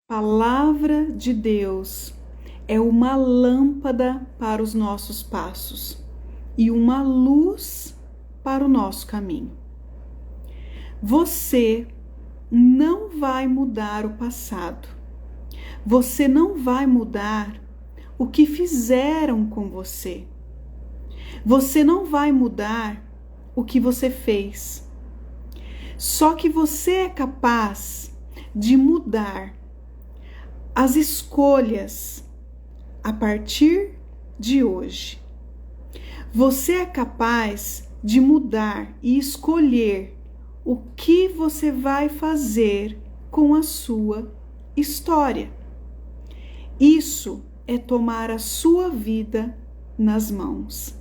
Palavra de Deus é uma lâmpada para os nossos passos e uma luz para o nosso caminho. Você não vai mudar o passado. Você não vai mudar o que fizeram com você. Você não vai mudar o que você fez. Só que você é capaz de mudar as escolhas a partir de hoje. Você é capaz de mudar e escolher o que você vai fazer com a sua história. Isso é tomar a sua vida nas mãos.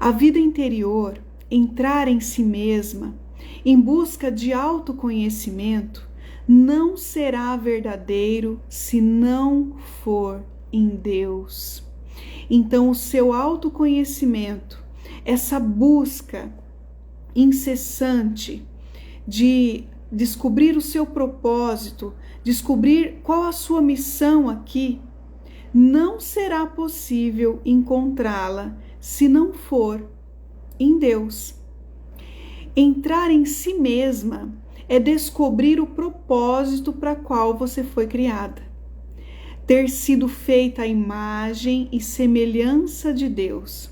A vida interior, entrar em si mesma, em busca de autoconhecimento, não será verdadeiro se não for em Deus. Então, o seu autoconhecimento, essa busca incessante de descobrir o seu propósito, descobrir qual a sua missão aqui, não será possível encontrá-la se não for em Deus. Entrar em si mesma é descobrir o propósito para qual você foi criada. Ter sido feita a imagem e semelhança de Deus.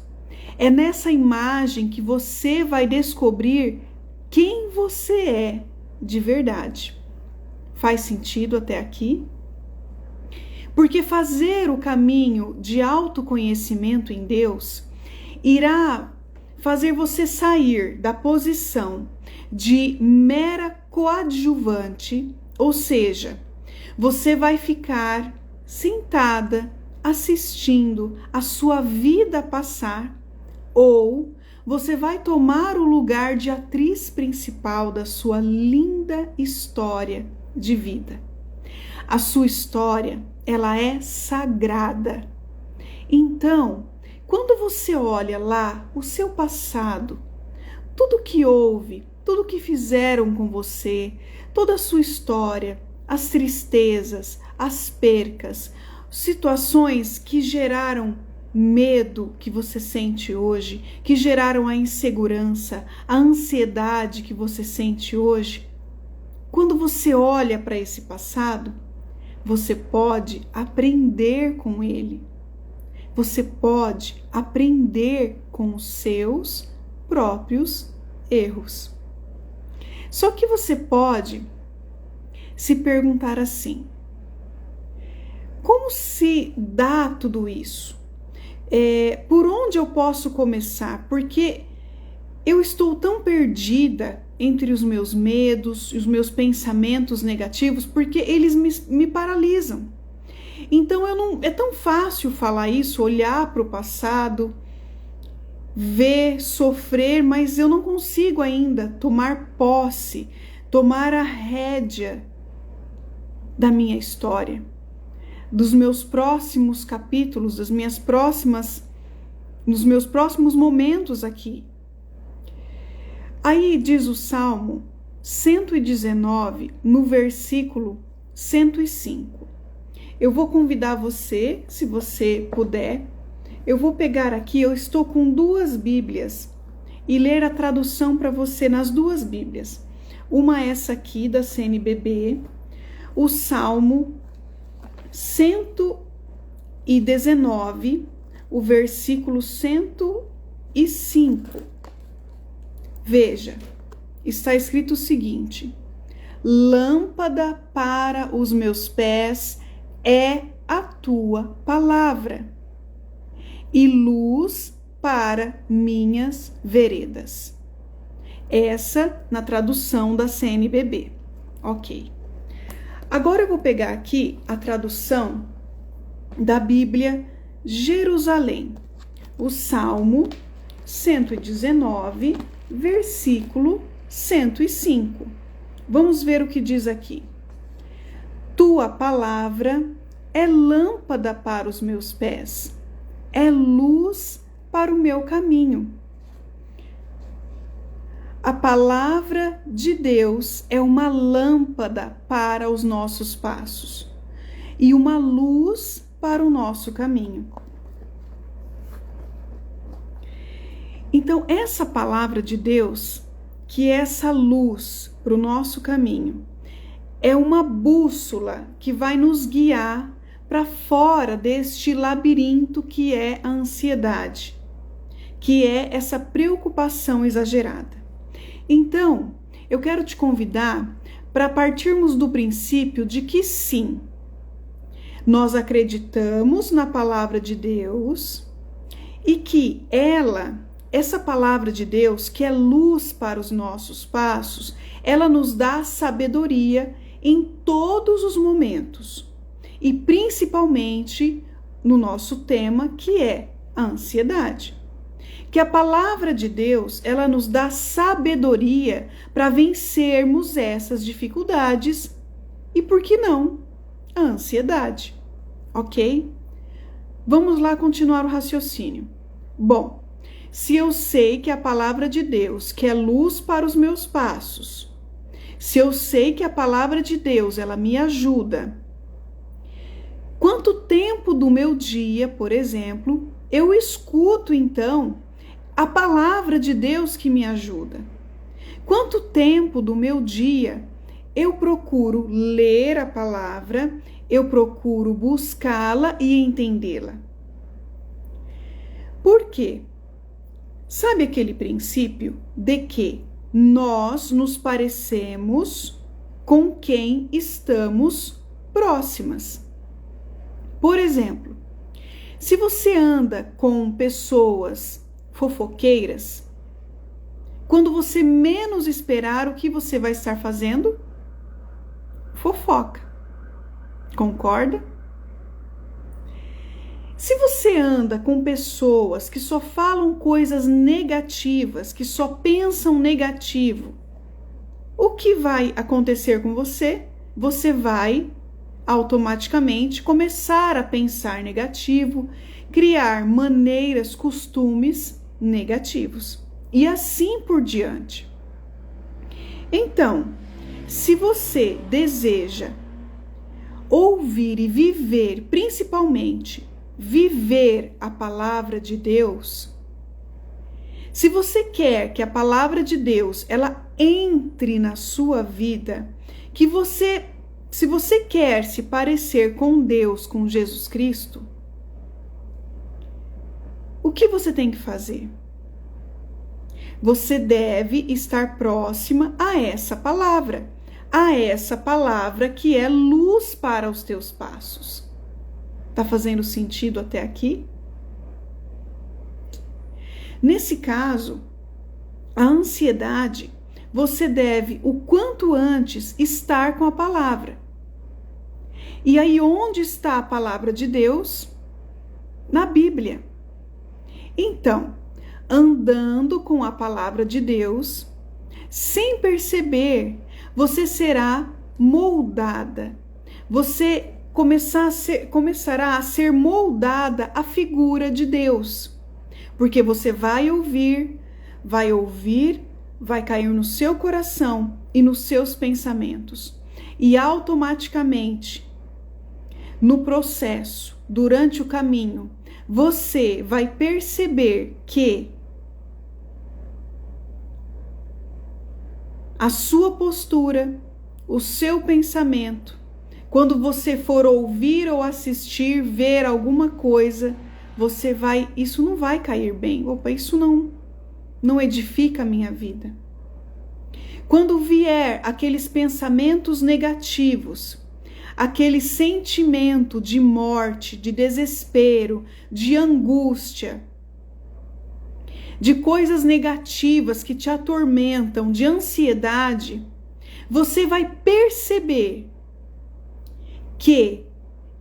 É nessa imagem que você vai descobrir quem você é de verdade. Faz sentido até aqui? Porque fazer o caminho de autoconhecimento em Deus irá fazer você sair da posição de mera coadjuvante, ou seja, você vai ficar sentada assistindo a sua vida passar, ou você vai tomar o lugar de atriz principal da sua linda história de vida. A sua história, ela é sagrada. Então, quando você olha lá o seu passado, tudo que houve, tudo que fizeram com você, toda a sua história, as tristezas, as percas, situações que geraram medo que você sente hoje, que geraram a insegurança, a ansiedade que você sente hoje, quando você olha para esse passado, você pode aprender com ele. Você pode aprender com os seus próprios erros. Só que você pode se perguntar assim: como se dá tudo isso? Por onde eu posso começar? Porque eu estou tão perdida entre os meus medos e os meus pensamentos negativos, porque eles me paralisam. Então é tão fácil falar isso, olhar para o passado, ver, sofrer, mas eu não consigo ainda tomar posse, tomar a rédea da minha história, dos meus próximos capítulos, dos meus próximos momentos aqui. Aí diz o Salmo 119, no versículo 105. Eu vou convidar você, se você puder, eu vou pegar aqui, eu estou com 2 Bíblias e ler a tradução para você nas 2 Bíblias. Uma essa aqui da CNBB, o Salmo 119, o versículo 105. Veja, está escrito o seguinte: lâmpada para os meus pés é a tua palavra e luz para minhas veredas. Essa na tradução da CNBB. Ok. Agora eu vou pegar aqui a tradução da Bíblia Jerusalém. O Salmo 119, versículo 105. Vamos ver o que diz aqui. Tua palavra é lâmpada para os meus pés, é luz para o meu caminho. A palavra de Deus é uma lâmpada para os nossos passos e uma luz para o nosso caminho. Então, essa palavra de Deus, que é essa luz para o nosso caminho, é uma bússola que vai nos guiar para fora deste labirinto que é a ansiedade, que é essa preocupação exagerada. Então, eu quero te convidar para partirmos do princípio de que sim, nós acreditamos na palavra de Deus e que essa palavra de Deus, que é luz para os nossos passos, ela nos dá sabedoria em todos os momentos e principalmente no nosso tema, que é a ansiedade. Que a palavra de Deus, ela nos dá sabedoria para vencermos essas dificuldades e, por que não, a ansiedade, ok? Vamos lá continuar o raciocínio. Bom, se eu sei que a palavra de Deus, que é luz para os meus passos, se eu sei que a palavra de Deus, ela me ajuda, quanto tempo do meu dia, por exemplo, eu escuto então a palavra de Deus que me ajuda? Quanto tempo do meu dia eu procuro ler a palavra, eu procuro buscá-la e entendê-la? Por quê? Sabe aquele princípio de que nós nos parecemos com quem estamos próximas? Por exemplo, se você anda com pessoas fofoqueiras, quando você menos esperar, o que você vai estar fazendo? Fofoca. Concorda? Se você anda com pessoas que só falam coisas negativas, que só pensam negativo, o que vai acontecer com você? Você vai automaticamente começar a pensar negativo, criar maneiras, costumes negativos e assim por diante. Então, se você deseja ouvir e viver, principalmente viver a palavra de Deus, se você quer que a palavra de Deus ela entre na sua vida, se você quer se parecer com Deus, com Jesus Cristo, o que você tem que fazer? Você deve estar próxima a essa palavra que é luz para os teus passos. Tá fazendo sentido até aqui? Nesse caso, a ansiedade, você deve o quanto antes estar com a palavra. E aí, onde está a palavra de Deus? Na Bíblia. Então, andando com a palavra de Deus, sem perceber, você será moldada. Você começará a ser moldada à figura de Deus. Porque você vai ouvir, vai cair no seu coração e nos seus pensamentos. E automaticamente, no processo, durante o caminho, você vai perceber que a sua postura, o seu pensamento, quando você for ouvir ou assistir, ver alguma coisa, isso não vai cair bem. Opa, isso não edifica a minha vida. Quando vier aqueles pensamentos negativos, aquele sentimento de morte, de desespero, de angústia, de coisas negativas que te atormentam, de ansiedade, você vai perceber que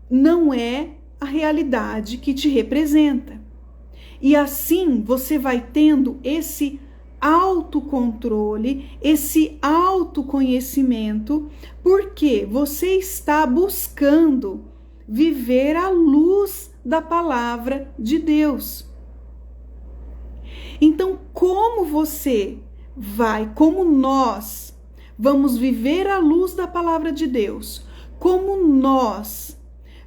não é a realidade que te representa. E assim você vai tendo esse autocontrole, esse autoconhecimento, porque você está buscando viver à luz da palavra de Deus. Então, como você como nós vamos viver à luz da palavra de Deus, como nós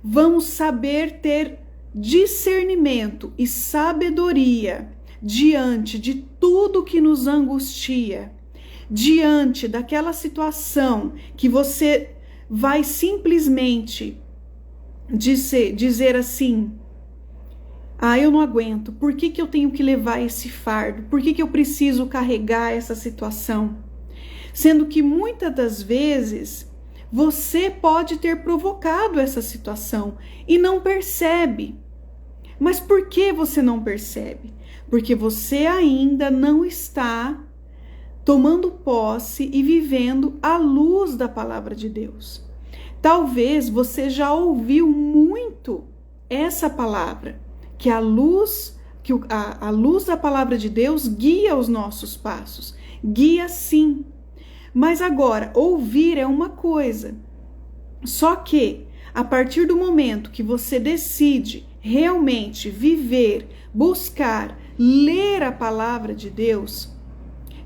vamos saber ter discernimento e sabedoria diante de tudo que nos angustia, diante daquela situação que você vai simplesmente dizer assim: eu não aguento, por que eu tenho que levar esse fardo? Por que eu preciso carregar essa situação? Sendo que muitas das vezes você pode ter provocado essa situação e não percebe. Mas por que você não percebe? Porque você ainda não está tomando posse e vivendo à luz da palavra de Deus. Talvez você já ouviu muito essa palavra, que a luz da palavra de Deus guia os nossos passos. Guia sim. Mas agora, ouvir é uma coisa. Só que, a partir do momento que você decide realmente viver, buscar, ler a palavra de Deus,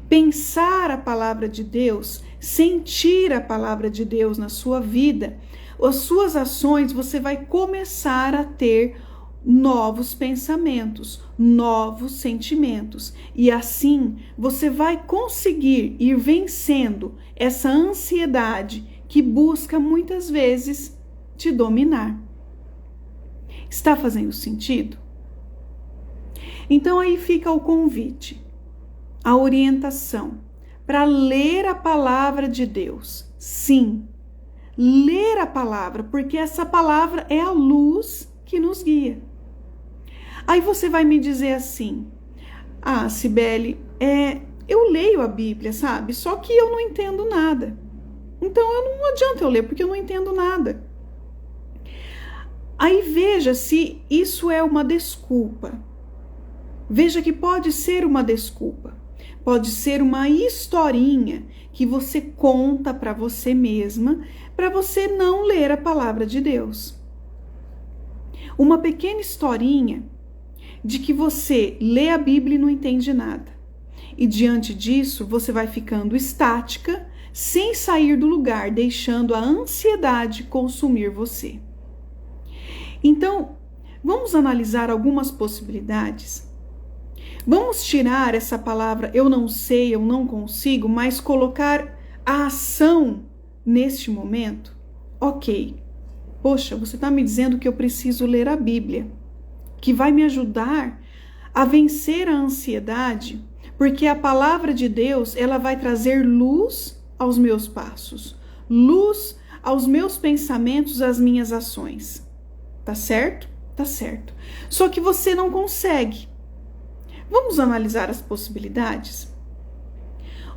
pensar a palavra de Deus, sentir a palavra de Deus na sua vida, as suas ações, você vai começar a ter novos pensamentos, novos sentimentos. E assim você vai conseguir ir vencendo essa ansiedade que busca muitas vezes te dominar. Está fazendo sentido? Então aí fica o convite, a orientação para ler a palavra de Deus. Sim, ler a palavra, porque essa palavra é a luz que nos guia. Aí você vai me dizer assim: Cibele, eu leio a Bíblia, sabe? Só que eu não entendo nada. Então não adianta eu ler, porque eu não entendo nada. Aí veja se isso é uma desculpa. Veja que pode ser uma desculpa. Pode ser uma historinha que você conta para você mesma, para você não ler a palavra de Deus. Uma pequena historinha de que você lê a Bíblia e não entende nada. E diante disso, você vai ficando estática, sem sair do lugar, deixando a ansiedade consumir você. Então, vamos analisar algumas possibilidades. Vamos tirar essa palavra eu não sei, eu não consigo, mas colocar a ação neste momento? Ok. Poxa, você está me dizendo que eu preciso ler a Bíblia, que vai me ajudar a vencer a ansiedade, porque a palavra de Deus, ela vai trazer luz aos meus passos, luz aos meus pensamentos, às minhas ações. Tá certo? Tá certo. Só que você não consegue. Vamos analisar as possibilidades?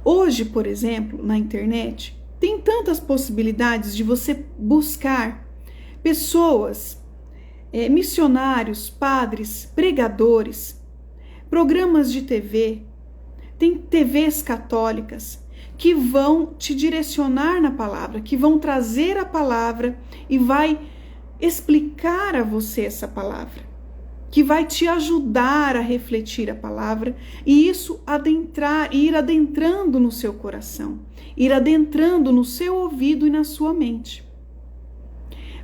Hoje, por exemplo, na internet, tem tantas possibilidades de você buscar pessoas, missionários, padres, pregadores, programas de TV, tem TVs católicas que vão te direcionar na palavra, que vão trazer a palavra e vai explicar a você essa palavra, que vai te ajudar a refletir a palavra e isso ir adentrando no seu coração, ir adentrando no seu ouvido e na sua mente.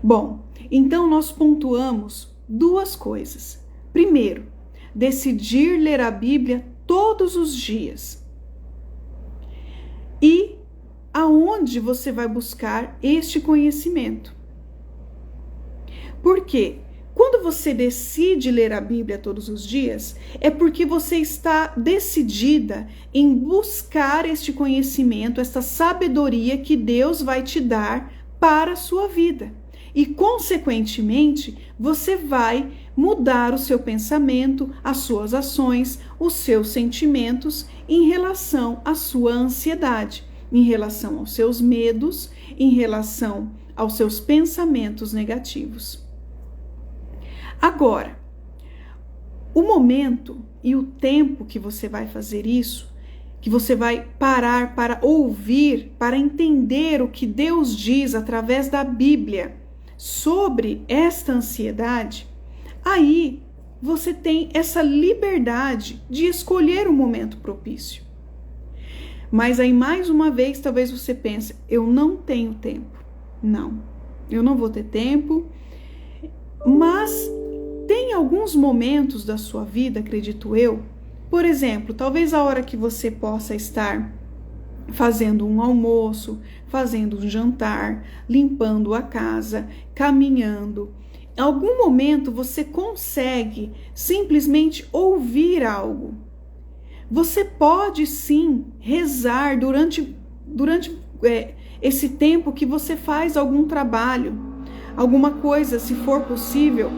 Bom, então nós pontuamos duas coisas. Primeiro, decidir ler a Bíblia todos os dias. E aonde você vai buscar este conhecimento? Por quê? Quando você decide ler a Bíblia todos os dias, é porque você está decidida em buscar este conhecimento, esta sabedoria que Deus vai te dar para a sua vida. E, consequentemente, você vai mudar o seu pensamento, as suas ações, os seus sentimentos em relação à sua ansiedade, em relação aos seus medos, em relação aos seus pensamentos negativos. Agora, o momento e o tempo que você vai fazer isso, que você vai parar para ouvir, para entender o que Deus diz através da Bíblia sobre esta ansiedade, aí você tem essa liberdade de escolher o momento propício. Mas aí, mais uma vez, talvez você pense, eu não tenho tempo. Não, eu não vou ter tempo. Mas tem alguns momentos da sua vida, acredito eu, por exemplo, talvez a hora que você possa estar fazendo um almoço, fazendo um jantar, limpando a casa, caminhando. Em algum momento você consegue simplesmente ouvir algo. Você pode sim rezar durante esse tempo que você faz algum trabalho, alguma coisa, se for possível.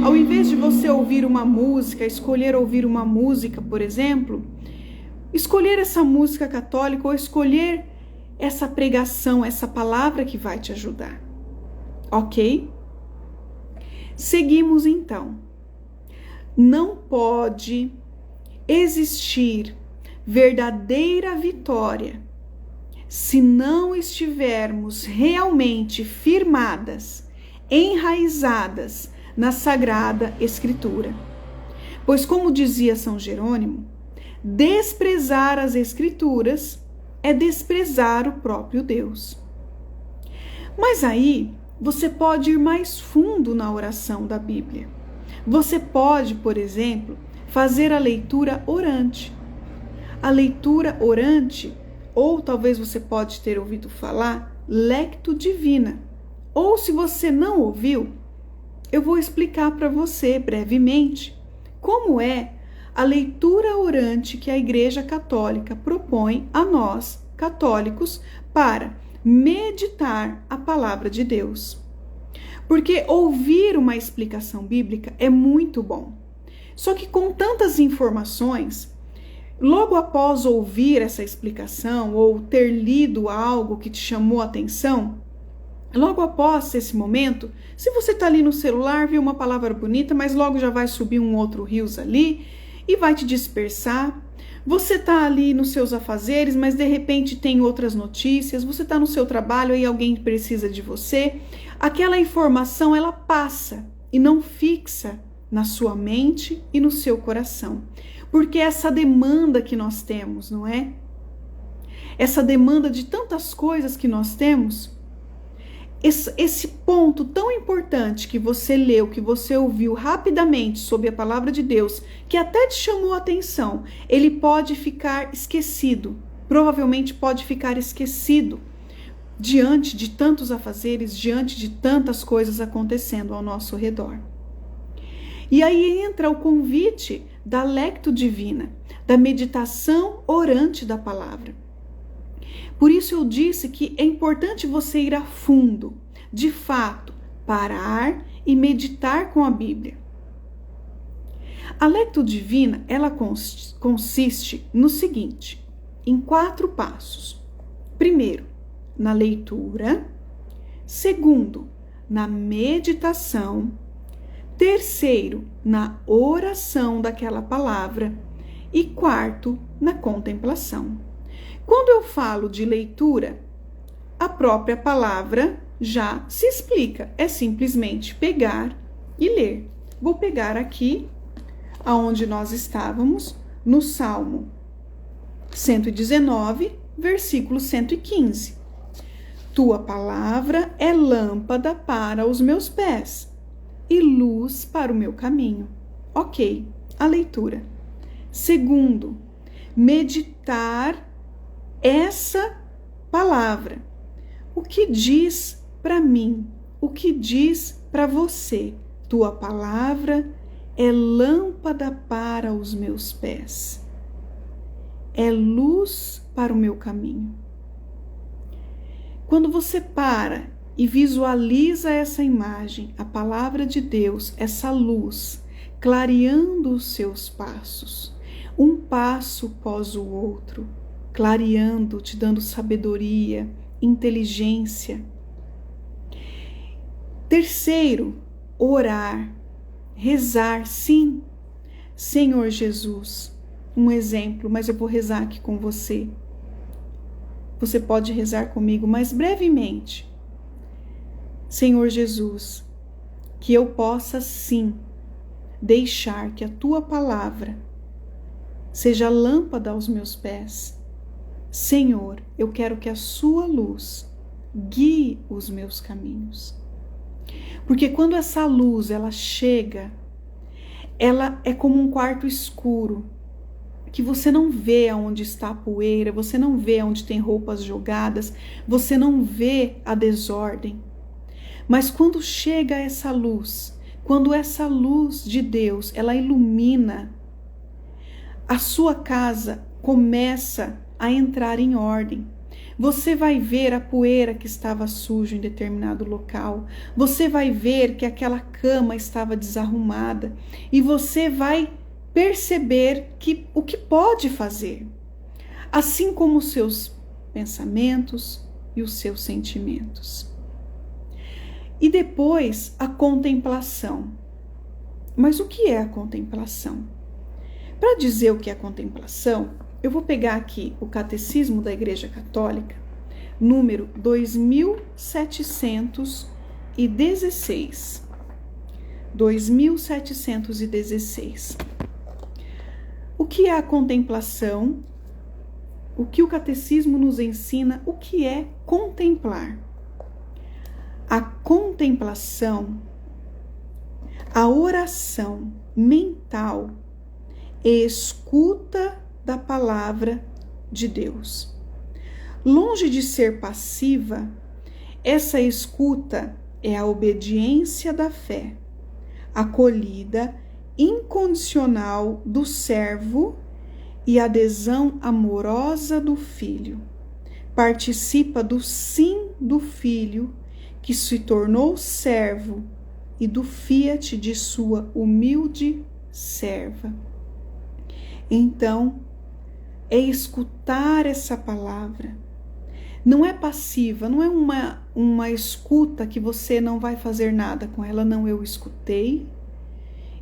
Ao invés de você ouvir uma música, escolher ouvir uma música, por exemplo, escolher essa música católica ou escolher essa pregação, essa palavra que vai te ajudar. Ok? Seguimos então. Não pode existir verdadeira vitória se não estivermos realmente firmadas, enraizadas na Sagrada Escritura. Pois, como dizia São Jerônimo, desprezar as Escrituras é desprezar o próprio Deus. Mas aí você pode ir mais fundo na oração da Bíblia. Você pode, por exemplo, fazer a leitura orante. A leitura orante, ou talvez você pode ter ouvido falar, Lectio Divina. Ou se você não ouviu, eu vou explicar para você brevemente como é a leitura orante que a Igreja Católica propõe a nós, católicos, para meditar a palavra de Deus. Porque ouvir uma explicação bíblica é muito bom. Só que com tantas informações, logo após ouvir essa explicação ou ter lido algo que te chamou a atenção, logo após esse momento, se você está ali no celular, viu uma palavra bonita, mas logo já vai subir um outro rios ali e vai te dispersar. Você está ali nos seus afazeres, mas de repente tem outras notícias. Você está no seu trabalho e alguém precisa de você. Aquela informação, ela passa e não fixa na sua mente e no seu coração. Porque essa demanda que nós temos, não é? Essa demanda de tantas coisas que nós temos, esse ponto tão importante que você leu, que você ouviu rapidamente sobre a palavra de Deus, que até te chamou a atenção, ele pode ficar esquecido, provavelmente pode ficar esquecido diante de tantos afazeres, diante de tantas coisas acontecendo ao nosso redor. E aí entra o convite da Lectio Divina, da meditação orante da palavra. Por isso eu disse que é importante você ir a fundo, de fato, parar e meditar com a Bíblia. A Lectio Divina, ela consiste no seguinte, em 4 passos. Primeiro, na leitura. Segundo, na meditação. Terceiro, na oração daquela palavra. E quarto, na contemplação. Quando eu falo de leitura, a própria palavra já se explica. É simplesmente pegar e ler. Vou pegar aqui, aonde nós estávamos, no Salmo 119, versículo 115. Tua palavra é lâmpada para os meus pés e luz para o meu caminho. Ok, a leitura. Segundo, meditar essa palavra. O que diz para mim? O que diz para você? Tua palavra é lâmpada para os meus pés. É luz para o meu caminho. Quando você para e visualiza essa imagem, a palavra de Deus, essa luz, clareando os seus passos, um passo após o outro, clareando, te dando sabedoria, inteligência. Terceiro, orar, rezar, sim. Senhor Jesus, um exemplo, mas eu vou rezar aqui com você. Você pode rezar comigo, mas brevemente. Senhor Jesus, que eu possa sim deixar que a tua palavra seja lâmpada aos meus pés Senhor, eu quero que a sua luz guie os meus caminhos. Porque quando essa luz ela chega, ela é como um quarto escuro, que você não vê aonde está a poeira, você não vê aonde tem roupas jogadas, você não vê a desordem. Mas quando chega essa luz, quando essa luz de Deus, ela ilumina, a sua casa começa a entrar em ordem. Você vai ver a poeira que estava suja em determinado local. Você vai ver que aquela cama estava desarrumada. E você vai perceber o que pode fazer. Assim como os seus pensamentos e os seus sentimentos. E depois a contemplação. Mas o que é a contemplação? Para dizer o que é a contemplação, eu vou pegar aqui o Catecismo da Igreja Católica, número 2716. 2716. O que é a contemplação? O que o Catecismo nos ensina? O que é contemplar? A contemplação, a oração mental e escuta da palavra de Deus. Longe de ser passiva, essa escuta é a obediência da fé, acolhida incondicional do servo e adesão amorosa do filho. Participa do sim do filho, que se tornou servo, e do fiat de sua humilde serva. Então, é escutar essa palavra. Não é passiva, não é uma escuta que você não vai fazer nada com ela. Não, eu escutei,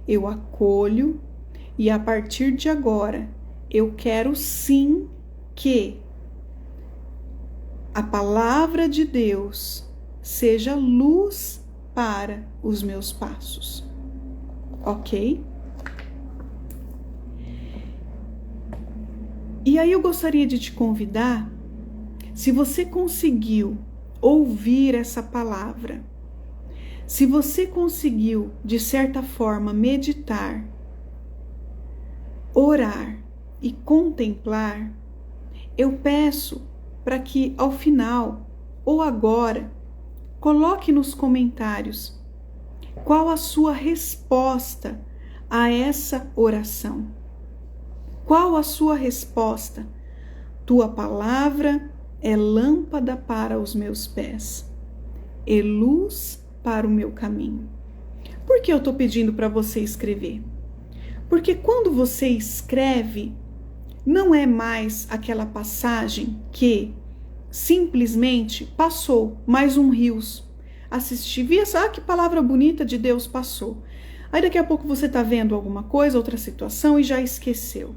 eu acolho e a partir de agora eu quero sim que a palavra de Deus seja luz para os meus passos. Ok? E aí eu gostaria de te convidar, se você conseguiu ouvir essa palavra, se você conseguiu, de certa forma, meditar, orar e contemplar, eu peço para que ao final ou agora, coloque nos comentários qual a sua resposta a essa oração. Qual a sua resposta? Tua palavra é lâmpada para os meus pés e luz para o meu caminho. Por que eu estou pedindo para você escrever? Porque quando você escreve, não é mais aquela passagem que simplesmente passou, mais um rios. Assisti, vi essa, que palavra bonita de Deus passou. Aí daqui a pouco você está vendo alguma coisa, outra situação e já esqueceu.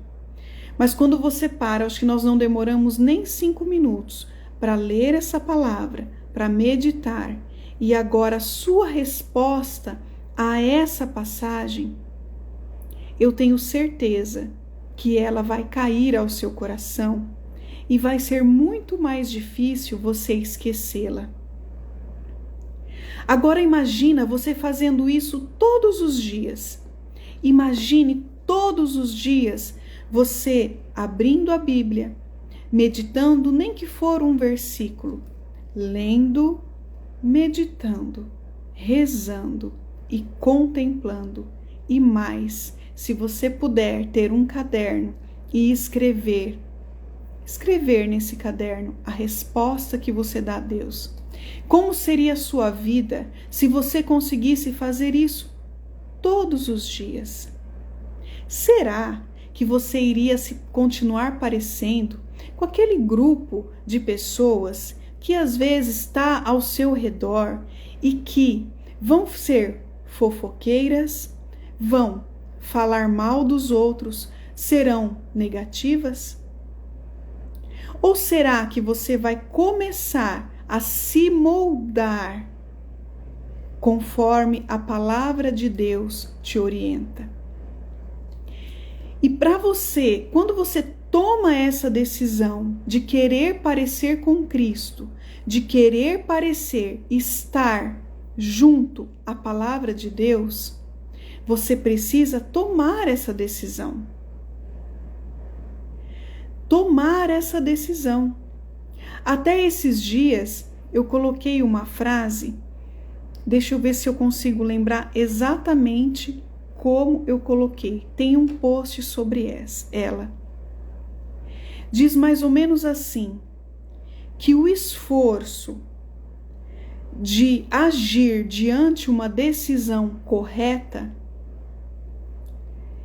Mas quando você para, acho que nós não demoramos nem 5 minutos para ler essa palavra, para meditar. E agora a sua resposta a essa passagem, eu tenho certeza que ela vai cair ao seu coração e vai ser muito mais difícil você esquecê-la. Agora imagina você fazendo isso todos os dias. Imagine todos os dias você abrindo a Bíblia, meditando, nem que for um versículo, lendo, meditando, rezando e contemplando. E mais, se você puder ter um caderno e escrever nesse caderno a resposta que você dá a Deus. Como seria a sua vida se você conseguisse fazer isso todos os dias? Será que você iria se continuar parecendo com aquele grupo de pessoas que às vezes está ao seu redor e que vão ser fofoqueiras, vão falar mal dos outros, serão negativas? Ou será que você vai começar a se moldar conforme a palavra de Deus te orienta? E para você, quando você toma essa decisão de querer parecer com Cristo, de querer parecer estar junto à palavra de Deus, você precisa tomar essa decisão. Tomar essa decisão. Até esses dias eu coloquei uma frase, deixa eu ver se eu consigo lembrar exatamente como eu coloquei. Tem um post sobre ela. Diz mais ou menos assim, que o esforço de agir diante uma decisão correta,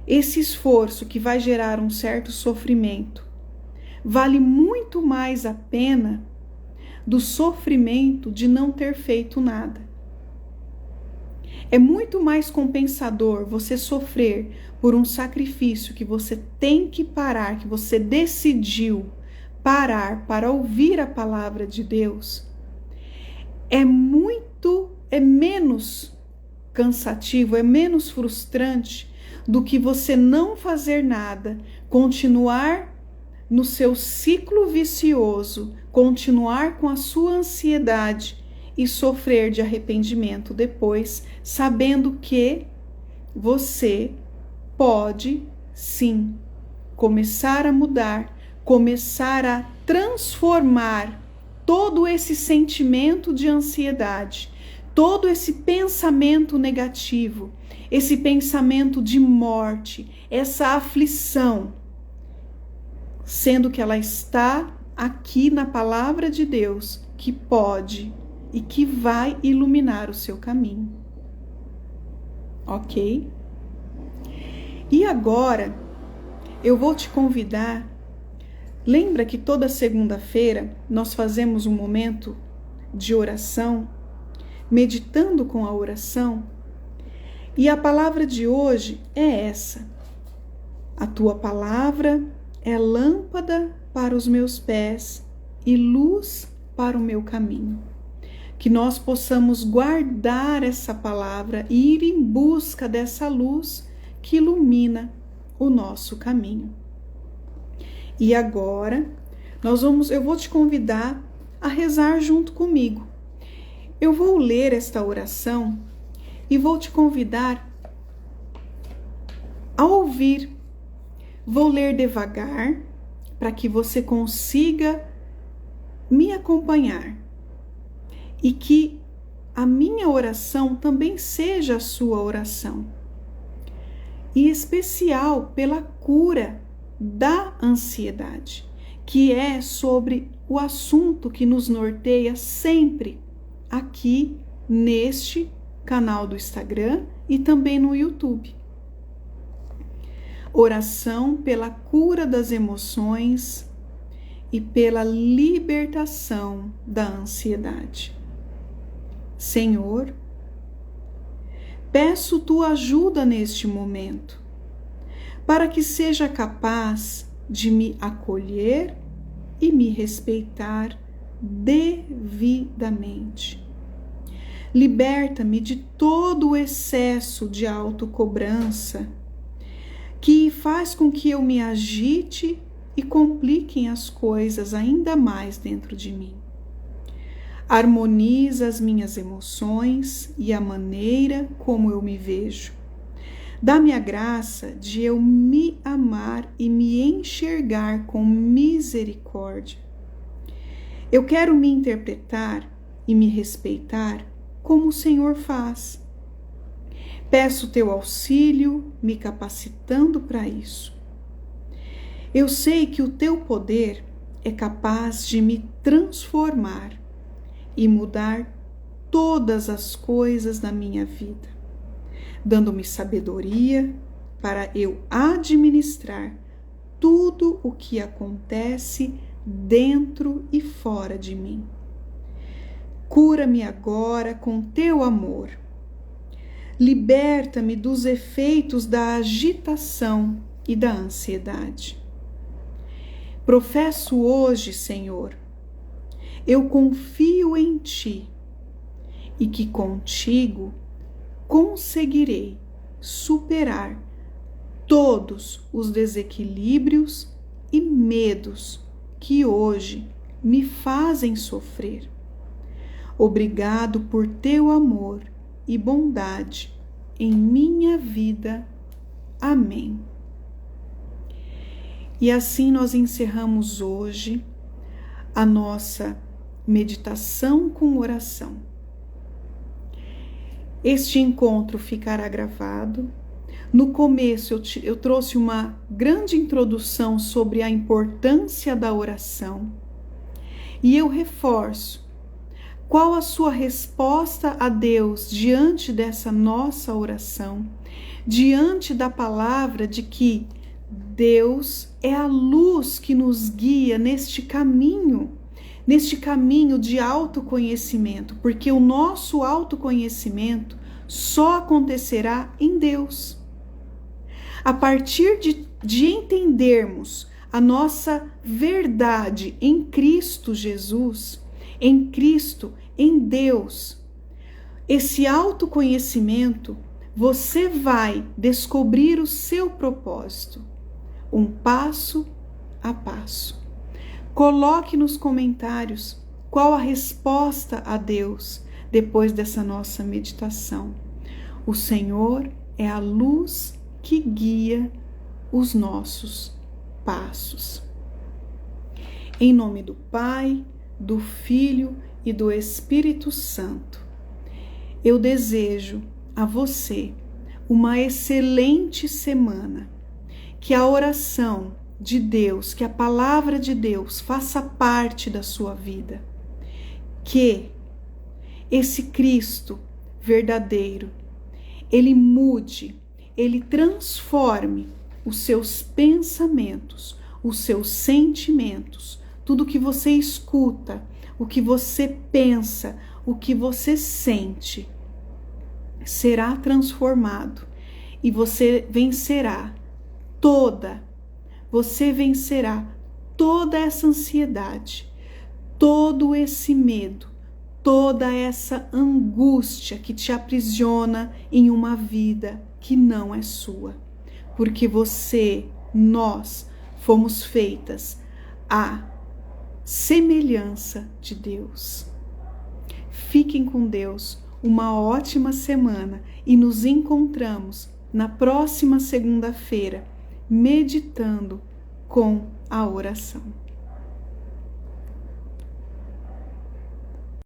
esse esforço que vai gerar um certo sofrimento, vale muito mais a pena do sofrimento de não ter feito nada. É muito mais compensador você sofrer por um sacrifício que você tem que parar, que você decidiu parar para ouvir a palavra de Deus. É menos cansativo, é menos frustrante do que você não fazer nada, continuar no seu ciclo vicioso, continuar com a sua ansiedade e sofrer de arrependimento depois, sabendo que você pode sim começar a mudar, começar a transformar todo esse sentimento de ansiedade, todo esse pensamento negativo, esse pensamento de morte, essa aflição, sendo que ela está aqui na palavra de Deus, que pode e que vai iluminar o seu caminho. Ok? E agora, eu vou te convidar. Lembra que toda segunda-feira nós fazemos um momento de oração, meditando com a oração? E a palavra de hoje é essa. A tua palavra é lâmpada para os meus pés e luz para o meu caminho. Que nós possamos guardar essa palavra e ir em busca dessa luz que ilumina o nosso caminho. E agora, eu vou te convidar a rezar junto comigo. Eu vou ler esta oração e vou te convidar a ouvir. Vou ler devagar para que você consiga me acompanhar e que a minha oração também seja a sua oração. Em especial pela cura da ansiedade, que é sobre o assunto que nos norteia sempre aqui neste canal do Instagram e também no YouTube. Oração pela cura das emoções e pela libertação da ansiedade. Senhor, peço tua ajuda neste momento, para que seja capaz de me acolher e me respeitar devidamente. Liberta-me de todo o excesso de autocobrança que faz com que eu me agite e compliquem as coisas ainda mais dentro de mim. Harmoniza as minhas emoções e a maneira como eu me vejo. Dá-me a graça de eu me amar e me enxergar com misericórdia. Eu quero me interpretar e me respeitar como o Senhor faz. Peço teu auxílio, me capacitando para isso. Eu sei que o teu poder é capaz de me transformar e mudar todas as coisas da minha vida, dando-me sabedoria para eu administrar tudo o que acontece dentro e fora de mim. Cura-me agora com teu amor. Liberta-me dos efeitos da agitação e da ansiedade. Professo hoje, Senhor, eu confio em Ti e que contigo conseguirei superar todos os desequilíbrios e medos que hoje me fazem sofrer. Obrigado por teu amor e bondade em minha vida. Amém. E assim nós encerramos hoje a nossa meditação com oração. Este encontro ficará gravado. No começo eu trouxe uma grande introdução sobre a importância da oração e eu reforço qual a sua resposta a Deus diante dessa nossa oração, diante da palavra de que Deus é a luz que nos guia neste caminho de autoconhecimento, porque o nosso autoconhecimento só acontecerá em Deus. A partir de entendermos a nossa verdade em Cristo Jesus, em Cristo, em Deus, esse autoconhecimento, você vai descobrir o seu propósito, um passo a passo. Coloque nos comentários qual a resposta a Deus depois dessa nossa meditação. O Senhor é a luz que guia os nossos passos. Em nome do Pai, do Filho e do Espírito Santo, eu desejo a você uma excelente semana, que a oração de Deus, que a palavra de Deus faça parte da sua vida, que esse Cristo verdadeiro, ele mude, ele transforme os seus pensamentos, os seus sentimentos, tudo que você escuta, o que você pensa, o que você sente, será transformado e você vencerá toda essa ansiedade, todo esse medo, toda essa angústia que te aprisiona em uma vida que não é sua. Porque nós fomos feitas à semelhança de Deus. Fiquem com Deus, uma ótima semana e nos encontramos na próxima segunda-feira, meditando com a oração.